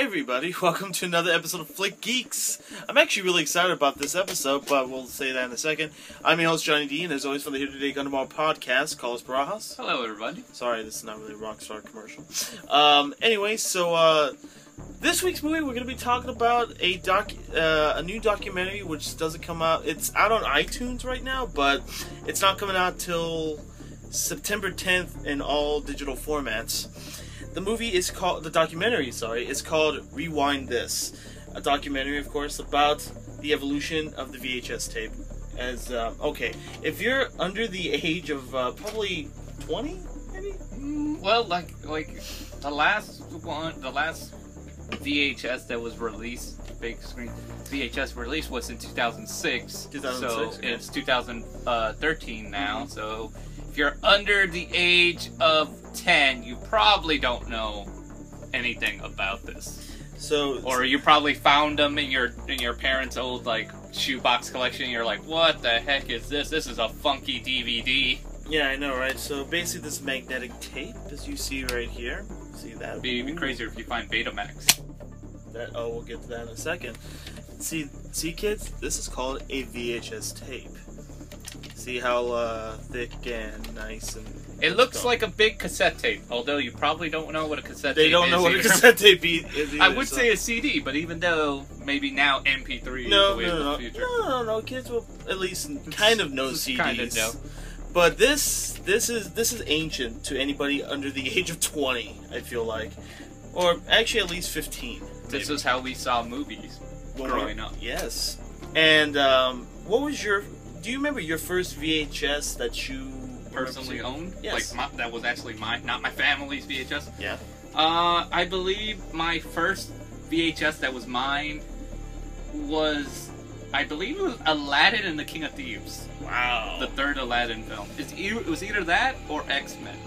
everybody, welcome to another episode of Flick Geeks. I'm actually really excited about this episode, but we'll say that in a second. I'm your host, Johnny D, and as always for the Here Today Gundam podcast, call us Barajas. Hello, everybody. Sorry, this is not really a Rockstar commercial. Anyway, this week's movie, we're going to be talking about a new documentary which doesn't come out. It's out on iTunes right now, but it's not coming out till September 10th in all digital formats. The documentary is called Rewind This. A documentary, of course, about the evolution of the VHS tape. If you're under the age of probably 20, maybe? Well, like the last VHS that was released, big screen VHS release was in 2006. So it's 2013 now. Mm-hmm. So if you're under the age of 10, you probably don't know anything about this. Or you probably found them in your parents' old shoebox collection. You're like, what the heck is this? This is a funky DVD. Yeah, I know, right? So basically, this magnetic tape, as you see right here. See that? It'd be even crazier if you find Betamax. We'll get to that in a second. See, kids, this is called a VHS tape. See how thick and nice and. It looks like a big cassette tape, although you probably don't know what a cassette tape is. They don't know what a cassette tape is either. I would say a CD, but even though maybe now MP3 is the way of the future. No. Kids will at least kind of know CDs. Kind of know. But this is ancient to anybody under the age of 20, I feel like. Or actually at least 15. This is how we saw movies growing up. Yes. And do you remember your first VHS that you personally owned? Yes. That was actually mine, not my family's VHS? Yeah. I believe my first VHS that was mine was, it was Aladdin and the King of Thieves. Wow. The third Aladdin film. It was either that or X-Men.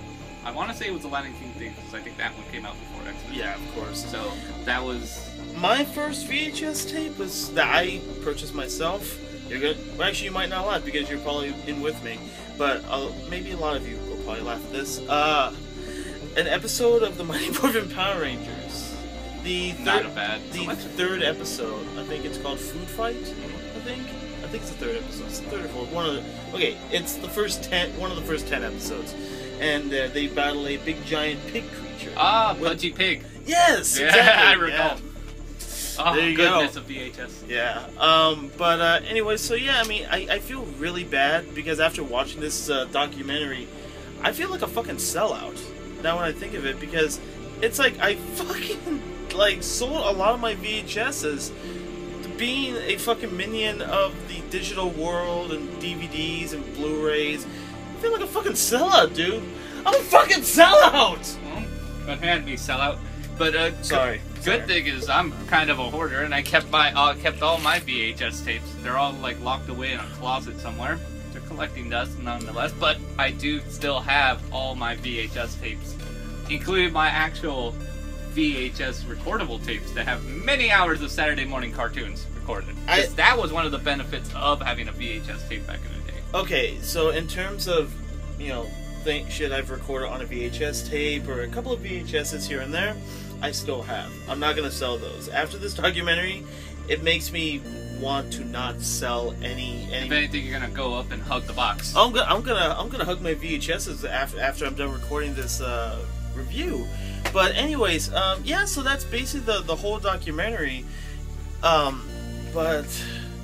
I want to say it was Aladdin King of Thieves because I think that one came out before X-Men. Yeah, of course. So that was my first VHS tape was that I purchased myself. You're good. Well, actually, you might not laugh because you're probably in with me, but maybe a lot of you will probably laugh at this. An episode of the Mighty Morphin Power Rangers. The third episode. I think it's called Food Fight. I think it's the third episode. It's the third or fourth. It's the first 10. One of the first 10 episodes, and they battle a big giant pig creature. Pudgy Pig. Yes, yeah, exactly. I recall. Yeah. Oh, there you goodness go. Of VHS. Yeah. Anyway, so yeah, I feel really bad because after watching this documentary, I feel like a fucking sellout. Now when I think of it, because it's like I fucking sold a lot of my VHSs to being a fucking minion of the digital world and DVDs and Blu-rays. I feel like a fucking sellout, dude. I'm a fucking sellout! Well, good hand me, sellout. But, Sorry. Good thing is I'm kind of a hoarder, and I kept all my VHS tapes. They're all locked away in a closet somewhere. They're collecting dust nonetheless, but I do still have all my VHS tapes, including my actual VHS recordable tapes that have many hours of Saturday morning cartoons recorded. That was one of the benefits of having a VHS tape back in the day. Okay, so in terms of, shit I've recorded on a VHS tape or a couple of VHSs here and there, I still have. I'm not gonna sell those. After this documentary, it makes me want to not sell any. If anything, you're gonna go up and hug the box. I'm gonna hug my VHSs after I'm done recording this review. But anyways, so that's basically the whole documentary. But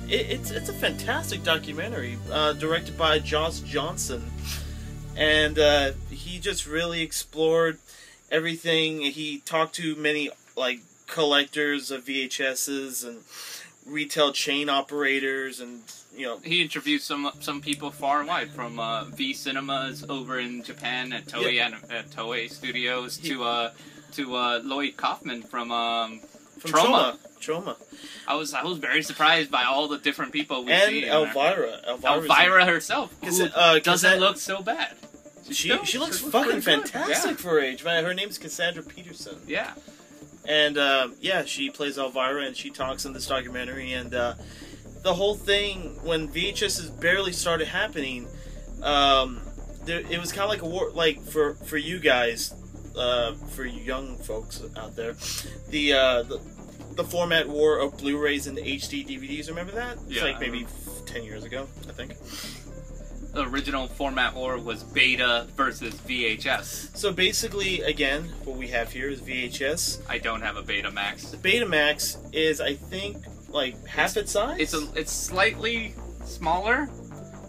it's a fantastic documentary, directed by Josh Johnson, and he just really explored everything. He talked to many collectors of VHSs and retail chain operators, and he interviewed some people far and wide, from V Cinemas over in Japan at Toei at Toei Studios to Lloyd Kaufman from Troma. I was very surprised by all the different people we see. And Elvira herself, who doesn't look so bad. She looks fucking fantastic for her age, man. Her name's Cassandra Peterson. Yeah. And, she plays Elvira, and she talks in this documentary, and, the whole thing, when VHS barely started happening, it was kind of like a war, for you guys, for you young folks out there, the format war of Blu-rays and HD DVDs. Remember that? It's like maybe 10 years ago, I think. The original format war was Beta versus VHS. So basically, again, what we have here is VHS. I don't have a Betamax. The Betamax is, I think, like half its size. It's slightly smaller,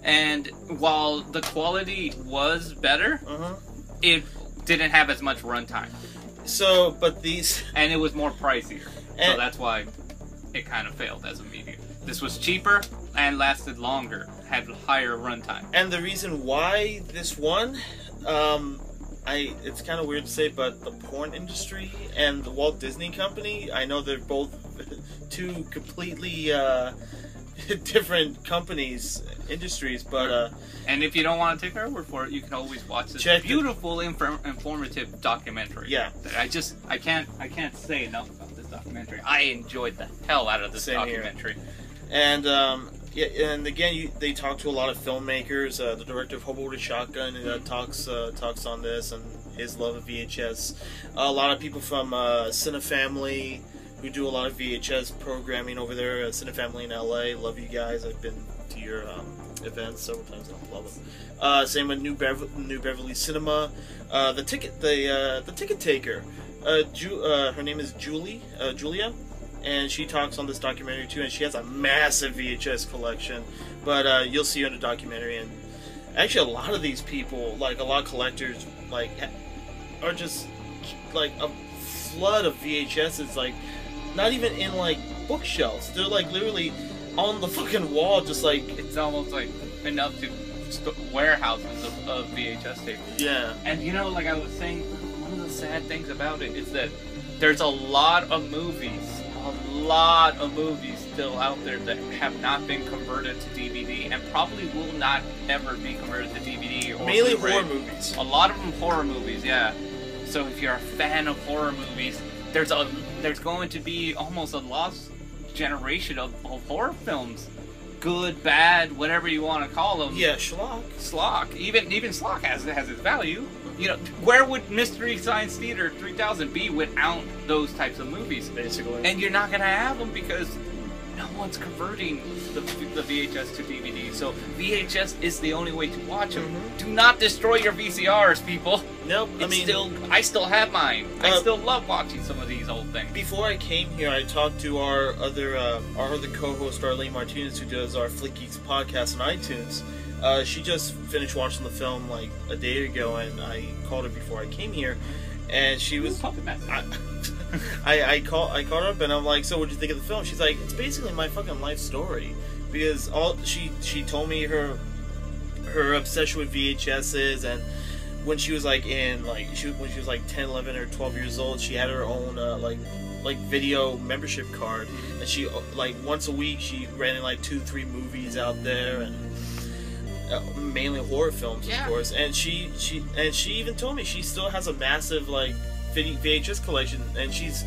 and while the quality was better, it didn't have as much runtime. So, but these... And it was more pricier. So that's why it kind of failed as a medium. This was cheaper and lasted longer, had higher runtime. And the reason why this won, it's kind of weird to say, but the porn industry and the Walt Disney Company, I know they're both two completely different companies, industries, but... and if you don't want to take our word for it, you can always watch this beautiful, informative documentary. Yeah. I can't say enough about this documentary. I enjoyed the hell out of this documentary. Here. And, and again, they talk to a lot of filmmakers. The director of Hobo with a Shotgun talks on this and his love of VHS. A lot of people from Cinefamily who do a lot of VHS programming over there. Cinefamily in LA, love you guys. I've been to your events several times. I love them. Same with New Beverly Cinema. The ticket taker. Her name is Julia. And she talks on this documentary too, and she has a massive VHS collection. But you'll see her in the documentary, and actually a lot of these people, like a lot of collectors, like are just like a flood of VHSs, like not even in like bookshelves. They're like literally on the fucking wall, just like it's almost like enough to warehouses of VHS tapes. Yeah. And you know, like I was saying, one of the sad things about it is that there's a lot of movies still out there that have not been converted to DVD and probably will not ever be converted to DVD or mainly Blu-ray. Horror movies. A lot of them horror movies, yeah. So if you're a fan of horror movies, there's going to be almost a lost generation of horror films. Good, bad, whatever you want to call them. Yeah, schlock. Even schlock has its value. You know, where would Mystery Science Theater 3000 be without those types of movies? Basically. And you're not going to have them because no one's converting the VHS to DVD. So VHS is the only way to watch them. Do not destroy your VCRs, people. Nope. I still have mine. I still love watching some of these old things. Before I came here, I talked to our other co-host, Arlene Martinez, who does our Flick Geeks podcast on iTunes. She just finished watching the film like a day ago, and I called her before I came here, and she was. I called her up, and I'm like, "So, what'd you think of the film?" She's like, "It's basically my fucking life story," because she told me her obsession with VHSs, and when she was like when she was like 10, 11, or 12 years old, she had her own like video membership card, and she like once a week she rented like 2-3 movies out there, and mainly horror films, of course. And she even told me she still has a massive like VHS collection, and she's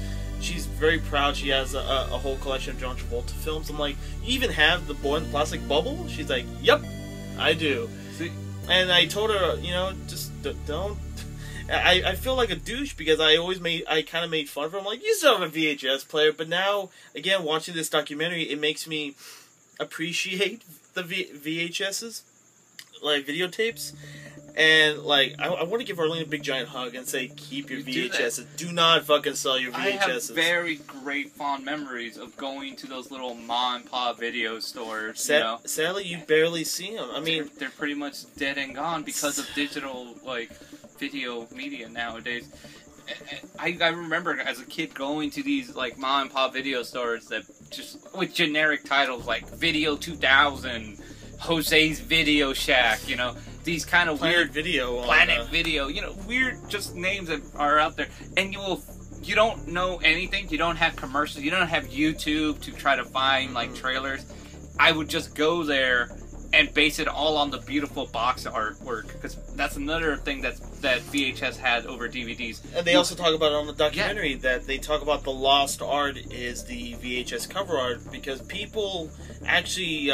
very proud. She has a whole collection of John Travolta films. I'm like, you even have the Boy in the Plastic Bubble? She's like, yep, I do. See? And I told her, you know, just don't. I feel like a douche because I kind of made fun of her. I'm like, you still have a VHS player, but now again watching this documentary, it makes me appreciate the VHSs, like videotapes. And, like, I want to give Arlene a big giant hug and say, keep your VHSs. Do not fucking sell your VHSs. I have very great fond memories of going to those little mom-and-pop video stores, you know. Sadly, you barely see them. I mean... They're pretty much dead and gone because of digital, like, video media nowadays. I remember as a kid going to these, like, mom-and-pop video stores that just, with generic titles like Video 2000, Jose's Video Shack, you know. These kind of Planet weird Video, Planet Video, you know, weird just names that are out there, and you don't know anything. You don't have commercials. You don't have YouTube to try to find like trailers. I would just go there and base it all on the beautiful box artwork, because that's another thing that VHS had over DVDs. And they also talk about it on the documentary, that they talk about the lost art is the VHS cover art, because people actually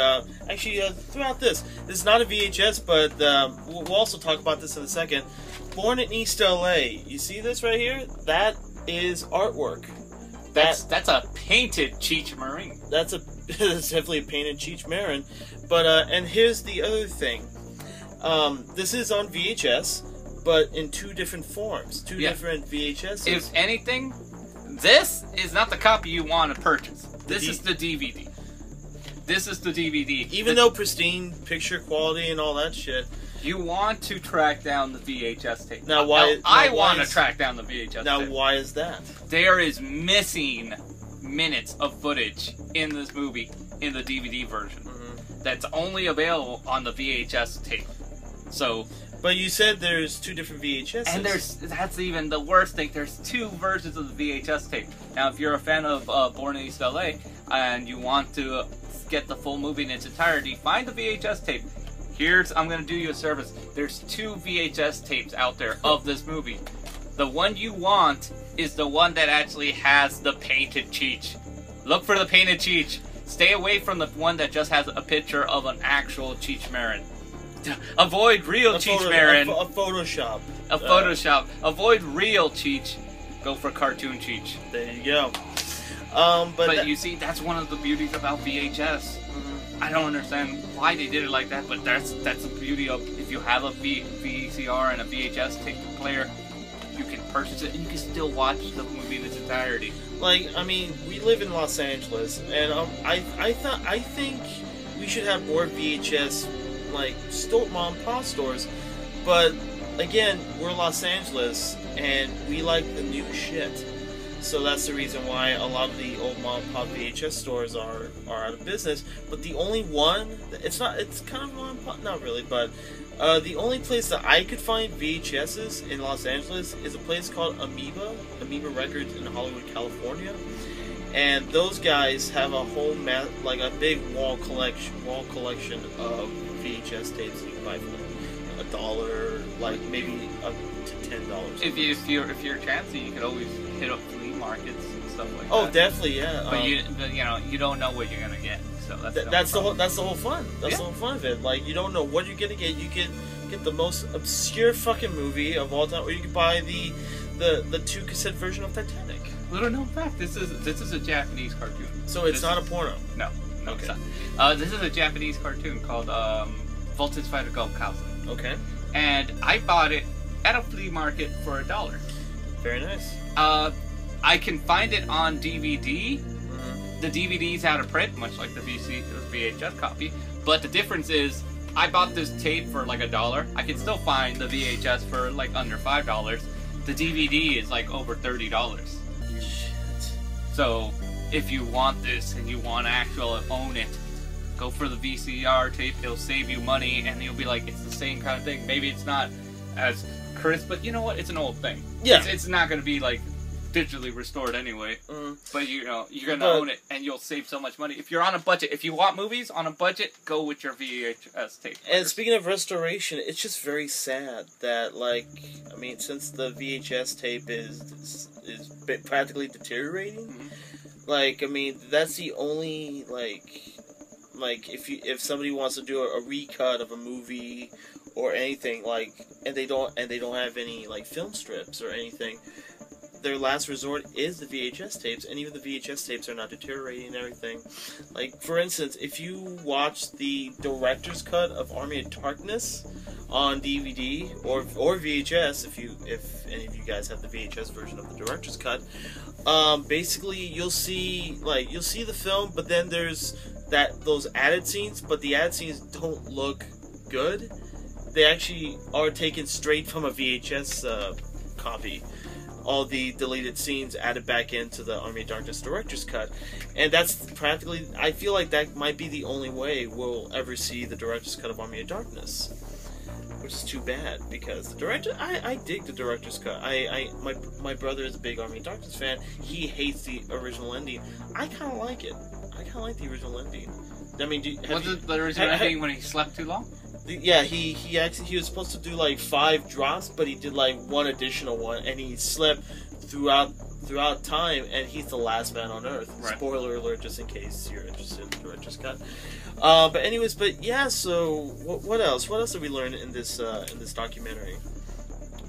throughout this is not a VHS, but we'll also talk about this in a second. Born in East LA, you see this right here? That is artwork. That's a painted Cheech Marin. That's definitely a painted Cheech Marin. But and here's the other thing. This is on VHS, but in two different forms, two different VHSs. If anything, this is not the copy you want to purchase. This is the DVD. This is the DVD. Even though pristine picture quality and all that shit, you want to track down the VHS tape. Now, why? I want to track down the VHS tape. Now, why is that? There is missing minutes of footage in this movie in the DVD version. That's only available on the VHS tape. So, but you said there's two different VHSs. And that's even the worst thing. There's two versions of the VHS tape. Now, if you're a fan of Born in East LA and you want to get the full movie in its entirety, find the VHS tape. I'm going to do you a service. There's two VHS tapes out there of this movie. The one you want is the one that actually has the painted Cheech. Look for the painted Cheech. Stay away from the one that just has a picture of an actual Cheech Marin. Avoid real Cheech Marin. A Photoshop. Photoshop. Avoid real Cheech. Go for cartoon Cheech. There you go. But you see, that's one of the beauties about VHS. I don't understand why they did it like that, but that's the beauty of, if you have a VCR and a VHS tape player, you can purchase it and you can still watch the movie in its entirety. Like, I mean, we live in Los Angeles, and I think we should have more VHS, like, mom and pop stores. But again, we're Los Angeles, and we like the new shit. So that's the reason why a lot of the old mom and pop VHS stores are out of business. But the only one, it's kind of mom and pop, not really, but the only place that I could find VHSs in Los Angeles is a place called Amoeba Records in Hollywood, California. And those guys have a whole like a big wall collection of VHS tapes you can buy for like $1, like maybe up to $10. If you're chancy, you could always hit up flea markets and stuff like that. Oh, definitely, yeah. But you don't know what you're gonna get. So that's the whole fun. That's the whole fun of it. Like, you don't know what you're gonna get. You can get the most obscure fucking movie of all time, or you can buy the 2-cassette version of Titanic. Little known fact: this is a Japanese cartoon. So it's not a porno. No, okay. It's not. This is a Japanese cartoon called Voltage Fighter Go Kaisen. Okay. And I bought it at a flea market for $1. Very nice. I can find it on DVD. The DVD's out of print, much like the VHS copy. But the difference is, I bought this tape for like $1. I can still find the VHS for like under $5. The DVD is like over $30. Shit. So, if you want this and you want to actually own it, go for the VCR tape. It'll save you money, and you'll be like, it's the same kind of thing. Maybe it's not as crisp, but you know what? It's an old thing. Yeah. It's not going to be like digitally restored anyway. But you're going to own it, and you'll save so much money. If you're on a budget, if you want movies on a budget, go with your VHS tape. And speaking of restoration, it's just very sad that, like, I mean, since the VHS tape is practically deteriorating, like, I mean, that's the only, like if somebody wants to do a recut of a movie or anything, like, and they don't have any like film strips or anything, their last resort is the VHS tapes, and even the VHS tapes are not deteriorating and everything. Like, for instance, if you watch the director's cut of Army of Darkness on DVD or VHS, if any of you guys have the VHS version of the director's cut, basically you'll see the film, but then there's those added scenes, but the added scenes don't look good. They actually are taken straight from a VHS copy. All the deleted scenes added back into the Army of Darkness director's cut. And that's practically, I feel like that might be the only way we'll ever see the director's cut of Army of Darkness. Which is too bad, because the director, I dig the director's cut. My brother is a big Army of Darkness fan. He hates the original ending. I kind of like it. I kind of like the original ending. I mean, Was it the reason ending when he slept too long? Yeah, he was supposed to do like 5 drops, but he did like 1 additional one, and he slept throughout time, and he's the last man on Earth. Right. Spoiler alert, just in case you're interested in the director's cut. But anyways, yeah. So what else? What else did we learn in this documentary?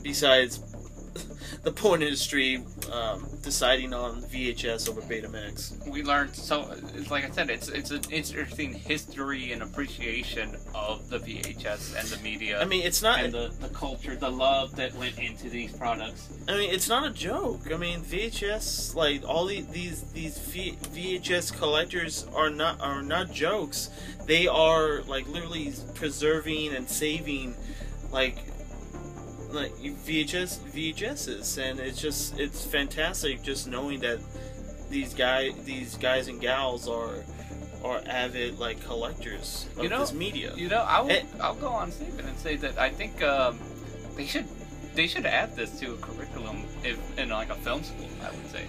Besides the porn industry deciding on VHS over Betamax. We learned, so it's like I said, it's an interesting history and appreciation of the VHS and the media. I mean, it's not, and the culture, the love that went into these products. I mean, it's not a joke. I mean, VHS, like all these VHS collectors are not jokes. They are like literally preserving and saving like VHSs, and it's fantastic just knowing that these guys and gals are avid like collectors of this media. I'll go on statement and say that I think they should add this to a curriculum in like a film school. I would say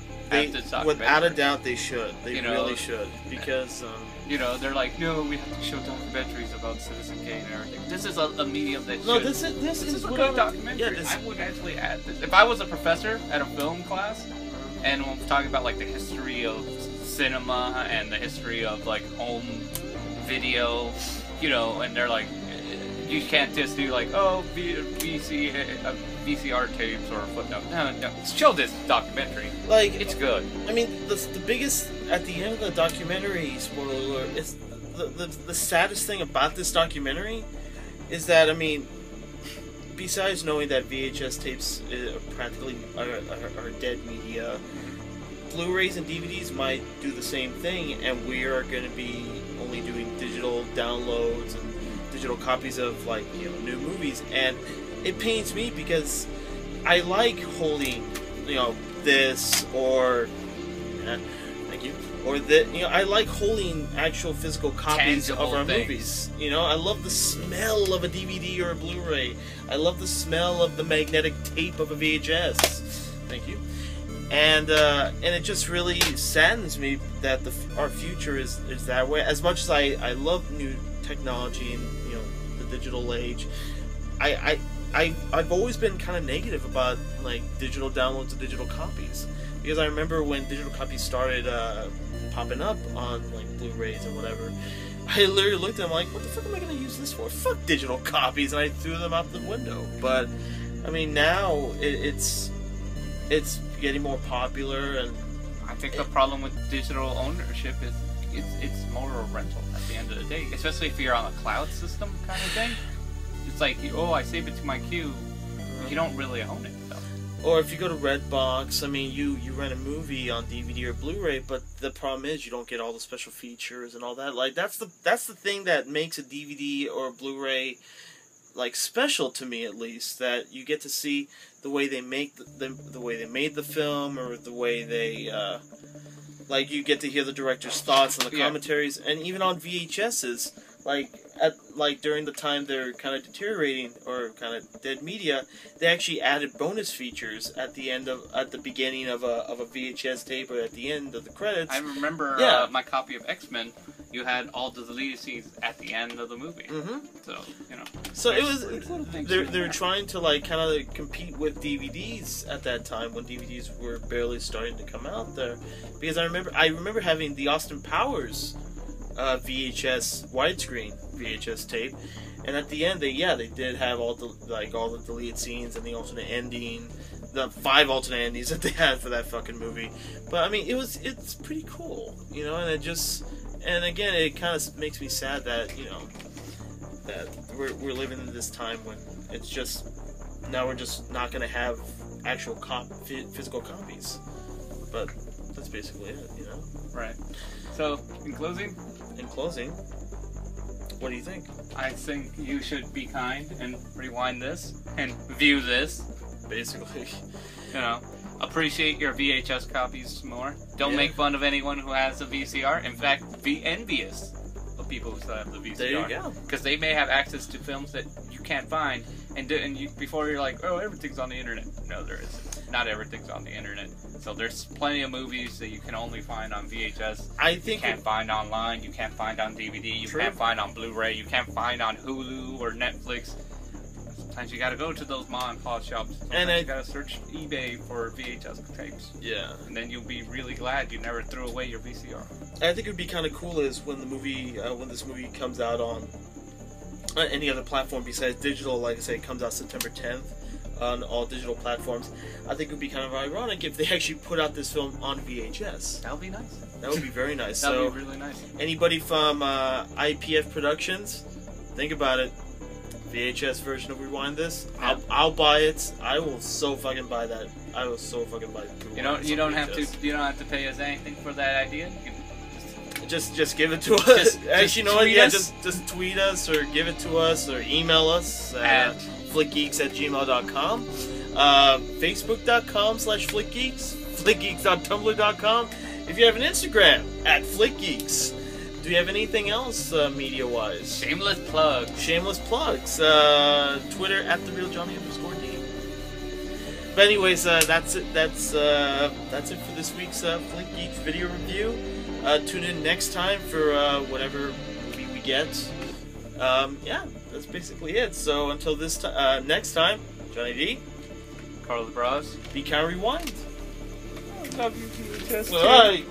without a doubt they should. They really should, because they're like, no, we have to show documentaries about Citizen Kane and everything. This is a medium that this is a good documentary. Yeah, I would actually add this. If I was a professor at a film class and we're talking about like the history of cinema and the history of like home video, and they're like, you can't just do like, oh, VCR tapes or footnote. No, show this documentary. Like, it's good. I mean, the biggest at the end of the documentary, spoiler alert, is the saddest thing about this documentary is that, I mean, besides knowing that VHS tapes practically are dead media, Blu-rays and DVDs might do the same thing, and we are going to be only doing digital downloads and digital copies of like new movies, and it pains me because I like holding this or thank you, or that I like holding actual physical copies Tangible of our things. movies. I love the smell of a DVD or a Blu-ray. I love the smell of the magnetic tape of a VHS. Thank you. And it just really saddens me that our future is that way. As much as I love new technology and the digital age, I've always been kind of negative about like digital downloads and digital copies, because I remember when digital copies started popping up on like Blu-rays or whatever, I literally looked at them like, what the fuck am I going to use this for? Fuck digital copies, and I threw them out the window. But I mean, now it's getting more popular, and I think the problem with digital ownership is it's more a rental at the end of the day, especially if you're on a cloud system kind of thing. It's like, I save it to my queue. You don't really own it, though. Or if you go to Redbox, I mean, you rent a movie on DVD or Blu-ray, but the problem is you don't get all the special features and all that. Like that's the thing that makes a DVD or a Blu-ray like special to me, at least, that you get to see the way they make the way they made the film, or the way they like you get to hear the director's thoughts and the commentaries, and even on VHSs, like during the time they're kind of deteriorating or kind of dead media, they actually added bonus features at the beginning of a VHS tape, or at the end of the credits. I remember my copy of X-Men. You had all the deleted scenes at the end of the movie. Mm-hmm. So it was they're trying to like kind of compete with DVDs at that time, when DVDs were barely starting to come out there. Because I remember having the Austin Powers VHS widescreen VHS tape, and at the end they did have all the deleted scenes and the alternate ending, the 5 alternate endings that they had for that fucking movie. But I mean, it's pretty cool, and again, it kind of makes me sad that that we're living in this time when it's just now we're just not going to have actual physical copies. But that's basically it, Right. So, in closing, what do you think? I think you should be kind and rewind this and view this. Basically. Appreciate your VHS copies more. Don't make fun of anyone who has a VCR. In fact, be envious of people who still have the VCR. There you go. Because they may have access to films that you can't find, and before you're like, oh, everything's on the internet. No, there isn't. not everything's on the internet. So there's plenty of movies that you can only find on VHS. I think you can't find online. You can't find on DVD. You True. can't find on Blu-ray. You can't find on Hulu or Netflix. Sometimes you gotta go to those mom and pop shops. Sometimes you gotta search eBay for VHS tapes. Yeah. And then you'll be really glad you never threw away your VCR. I think it would be kind of cool is when the movie, when this movie comes out on any other platform besides digital. Like I say, it comes out September 10th on all digital platforms. I think it would be kind of ironic if they actually put out this film on VHS. That would be nice. That would be very nice. That would So, be really nice. anybody from IPF Productions, think about it. VHS version of Rewind This. Yeah. I'll buy it. I will so fucking buy that. I will so fucking buy it. You don't have to pay us anything for that idea. You can Just give it to us. Actually, you know what? tweet Yeah, us. just tweet us or give it to us or email us at flickgeeks@gmail.com, facebook.com/flickgeeks, flickgeeks.tumblr.com. If you have an Instagram at flickgeeks. Do you have anything else media-wise? Shameless plug. Shameless plugs. Twitter at @therealjohnny_D. But anyways, that's it. That's it for this week's Flick Geeks video review. Tune in next time for whatever movie we get. Yeah, that's basically it. So until this next time, Johnny D, Carlos Bros. be kind of rewind. I love you, VHS. Bye.